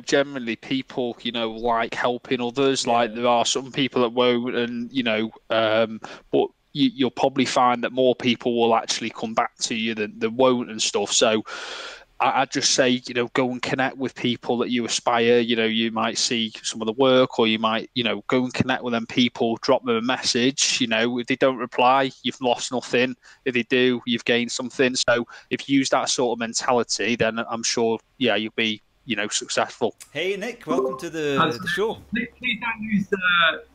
E: generally people, like helping others. Yeah. Like there are some people that won't, and but you'll probably find that more people will actually come back to you than won't and stuff. So I'd just say, go and connect with people that you aspire. You might see some of the work, or you might, go and connect with them people, drop them a message. If they don't reply, you've lost nothing. If they do, you've gained something. So if you use that sort of mentality, then I'm sure, you'll be, successful.
A: Hey, Nick, welcome to the show.
B: Nick, please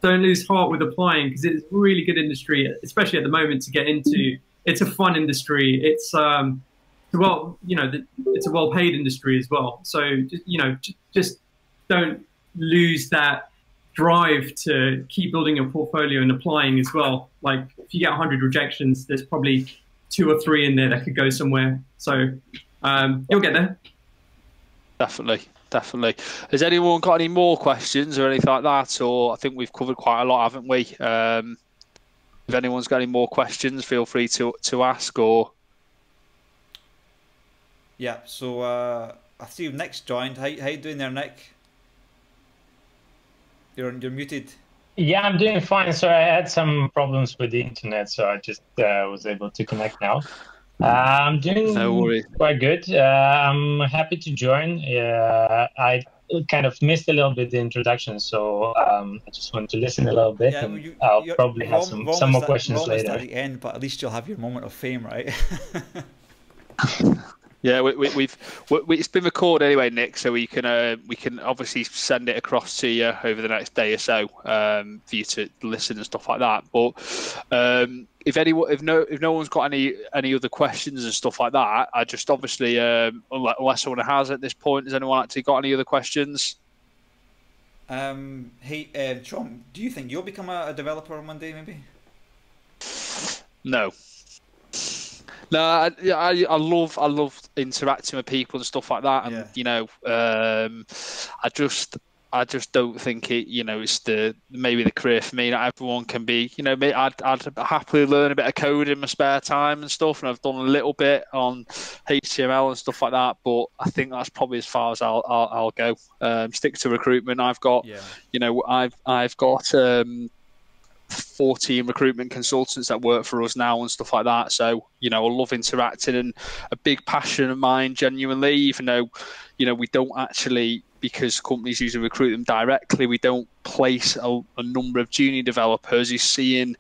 B: don't lose heart with applying, because it's a really good industry, especially at the moment, to get into. It's a fun industry. It's it's a well-paid industry as well. So, just don't lose that drive to keep building your portfolio and applying as well. Like, if you get 100 rejections, there's probably 2 or 3 in there that could go somewhere. So, you'll get there.
E: Definitely. Has anyone got any more questions or anything like that? Or I think we've covered quite a lot, haven't we? If anyone's got any more questions, feel free to ask. Or
A: yeah, so I see Nick's joined. How you doing there, Nick? You're muted.
H: Yeah, I'm doing fine. So I had some problems with the internet, so I just was able to connect now. I'm doing quite good. I'm happy to join. I kind of missed a little bit the introduction, so I just want to listen a little bit, and I'll probably have some more questions later.
A: At the end, but at least you'll have your moment of fame, right?
E: Yeah, it's been recorded anyway, Nick. So we can obviously send it across to you over the next day or so for you to listen and stuff like that. But if no one's got any other questions and stuff like that, I just obviously unless someone has at this point, has anyone actually got any other questions?
A: Hey, Shaun, do you think you'll become a developer one day, maybe?
E: No. No, I love interacting with people and stuff like that, and I I just don't think it, it's maybe the career for me. Not everyone can be, I'd happily learn a bit of code in my spare time and stuff, and I've done a little bit on HTML and stuff like that. But I think that's probably as far as I'll go. Stick to recruitment. I've got, I've got 14 recruitment consultants that work for us now and stuff like that. So, I love interacting, and a big passion of mine, genuinely, even though, we don't actually, because companies usually recruit them directly, we don't place a number of junior developers. Is seeing,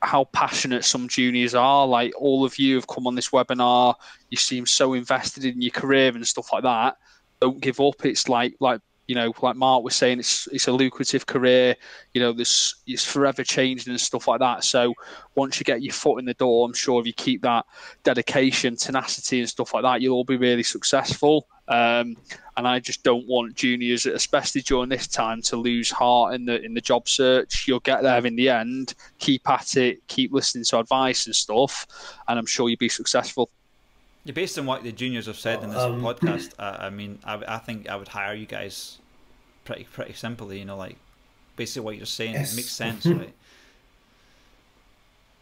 E: how passionate some juniors are. Like, all of you have come on this webinar, you seem so invested in your career and stuff like that. Don't give up. It's like Mark was saying, it's a lucrative career. It's forever changing and stuff like that. So once you get your foot in the door, I'm sure if you keep that dedication, tenacity, and stuff like that, you'll all be really successful. And I just don't want juniors, especially during this time, to lose heart in the job search. You'll get there in the end. Keep at it. Keep listening to advice and stuff, and I'm sure you'll be successful.
A: Yeah, based on what the juniors have said in this podcast, I think I would hire you guys pretty simply. Like, basically what you're saying, it makes sense, right?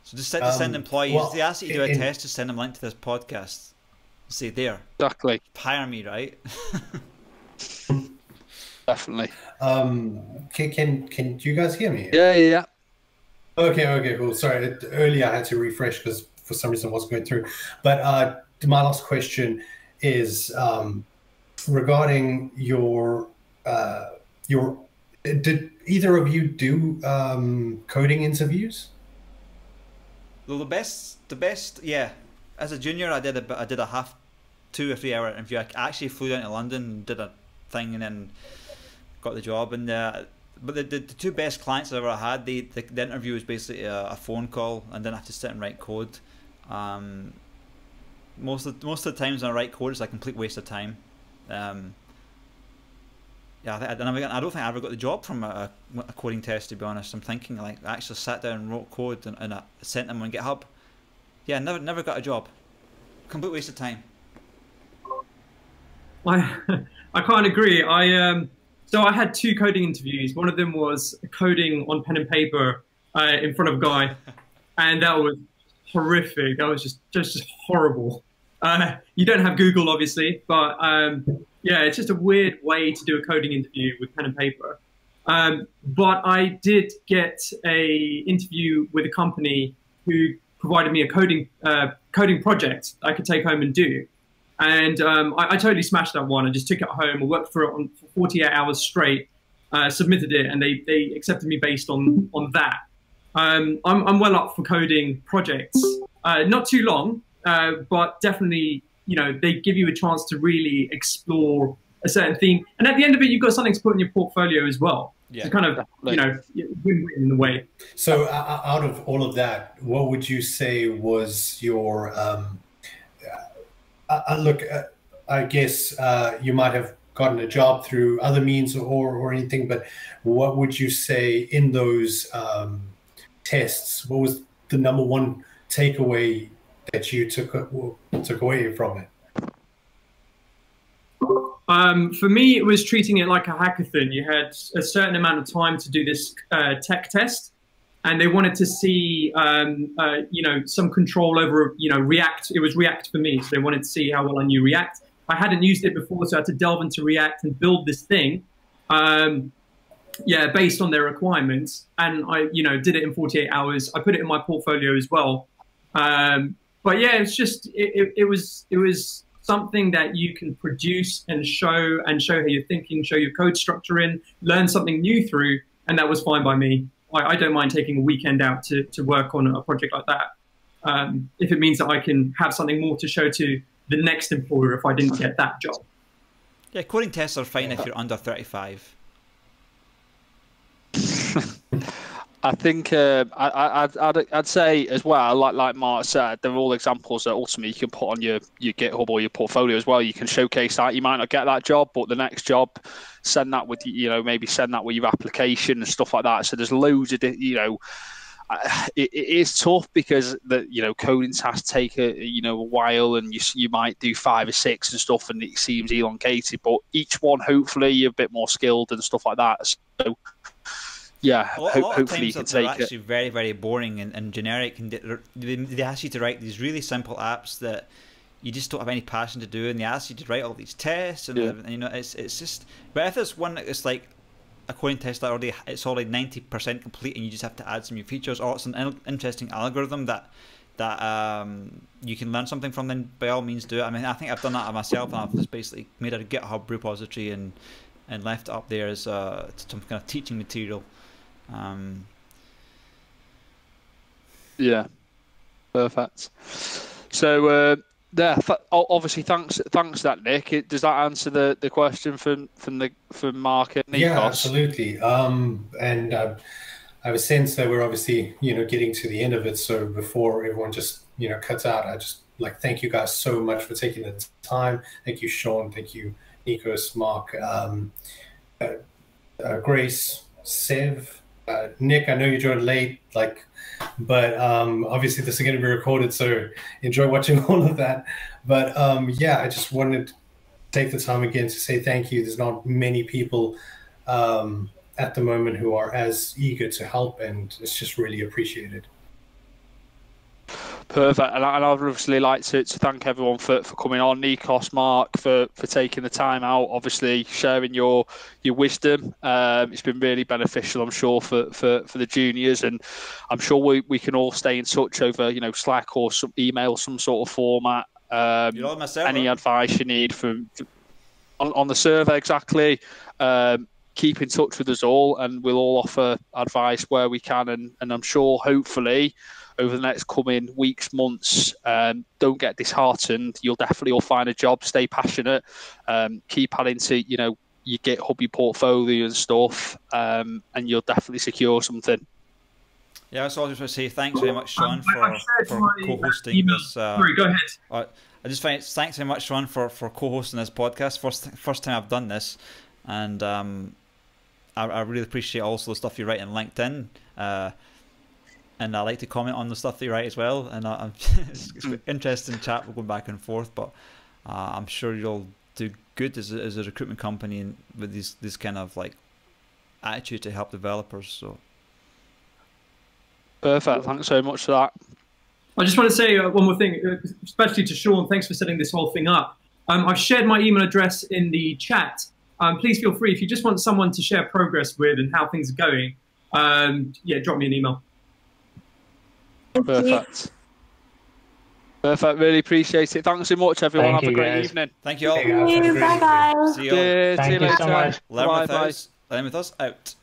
A: So just send employees. They ask you to do a test, just send them a link to this podcast. Say there,
E: exactly.
A: Hire me, right?
E: Definitely.
D: Can you guys hear me?
E: Yeah.
D: Okay, cool. Sorry, earlier I had to refresh because for some reason it wasn't going through. But my last question is regarding your. Did either of you do coding interviews?
A: Well, the best, yeah. As a junior, I did a half 2 or 3 hour interview. I actually flew down to London and did a thing, and then got the job. And but the 2 best clients I've ever had, the interview was basically a phone call, and then I have to sit and write code. Most of the times when I write code, it's a complete waste of time. Yeah, I don't think I ever got the job from a coding test, to be honest. I'm thinking, like, I actually sat down and wrote code and I sent them on GitHub. Yeah, never got a job. Complete waste of time.
B: I can't agree. So I had 2 coding interviews. One of them was coding on pen and paper in front of a guy, and that was horrific. That was just horrible. You don't have Google, obviously, but yeah, it's just a weird way to do a coding interview with pen and paper. But I did get a interview with a company who provided me a coding project I could take home and do. And I totally smashed that one. I just took it home. I worked for it for 48 hours straight, submitted it, and they accepted me based on that. I'm well up for coding projects. Not too long, but definitely, they give you a chance to really explore a certain theme. And at the end of it, you've got something to put in your portfolio as well. Yeah. So kind of, win-win in a way.
D: So out of all of that, what would you say was your, look, I guess you might have gotten a job through other means or anything, but what would you say in those tests? What was the #1 takeaway that you took away from it?
B: For me, it was treating it like a hackathon. You had a certain amount of time to do this tech test, and they wanted to see, some control over, React. It was React for me, so they wanted to see how well I knew React. I hadn't used it before, so I had to delve into React and build this thing, based on their requirements. And I, did it in 48 hours. I put it in my portfolio as well. But yeah, it's just it was something that you can produce and show how you're thinking, show your code structure in, learn something new through, and that was fine by me. I don't mind taking a weekend out to work on a project like that, if it means that I can have something more to show to the next employer if I didn't get that job. Yeah,
A: coding tests are fine if you're under 35.
E: I think I'd say as well, like Mark said, they're all examples that ultimately you can put on your GitHub or your portfolio as well. You can showcase that. You might not get that job, but the next job, send that with maybe send that with your application and stuff like that. So there's loads of it is tough because coding tasks take a while, and you might do 5 or 6 and stuff, and it seems elongated. But each one, hopefully, you're a bit more skilled and stuff like that. So yeah,
A: a lot
E: hopefully you can
A: they're
E: take
A: actually very, very boring and generic, and they ask you to write these really simple apps that you just don't have any passion to do, and they ask you to write all these tests, and it's just. But if there's one that's like a coding test that it's already 90% complete, and you just have to add some new features, or it's an interesting algorithm that you can learn something from, then by all means do it. I mean, I think I've done that myself, and I've just basically made a GitHub repository and left it up there as some kind of teaching material.
E: Yeah, perfect. So obviously thanks for that, Nick. Does that answer the question from Mark and Nikos?
D: Yeah, absolutely. And I have a sense that we're obviously getting to the end of it. So before everyone just cuts out, I just thank you guys so much for taking the time. Thank you, Shaun. Thank you, Nikos, Mark, Grace, Sev, Nick. I know you joined late, but obviously this is going to be recorded, so enjoy watching all of that. But yeah, I just wanted to take the time again to say thank you. There's not many people at the moment who are as eager to help, and it's just really appreciated.
E: Perfect, and I'd obviously like to thank everyone for coming on. Nikos, Mark, for taking the time out, obviously sharing your wisdom. It's been really beneficial, I'm sure, for the juniors, and I'm sure we can all stay in touch over Slack or some email, some sort of format. Any advice you need on the server, exactly. Keep in touch with us all, and we'll all offer advice where we can, and I'm sure hopefully over the next coming weeks, months, don't get disheartened. You'll definitely all find a job. Stay passionate. Keep adding to your GitHub, your portfolio and stuff, and you'll definitely secure something.
A: Yeah, so I was just going to say thanks very much, Shaun, for co-hosting this.
B: Sorry, go ahead.
A: I just find thanks very much, Shaun, for co-hosting this podcast. First time I've done this, and I really appreciate also the stuff you write on LinkedIn. And I like to comment on the stuff that you write as well. And it's interesting chat. We're going back and forth, but I'm sure you'll do good as a recruitment company and with this kind of attitude to help developers. So
E: perfect. Thanks so much for that.
B: I just want to say one more thing, especially to Shaun. Thanks for setting this whole thing up. I've shared my email address in the chat. Please feel free if you just want someone to share progress with and how things are going. Yeah, drop me an email.
E: Perfect. Really appreciate it. Thanks so much, everyone. Have a great evening.
A: Thank you all.
F: Bye, guys.
A: See you all.
E: See you later.
H: So much.
A: Learn with us. Out.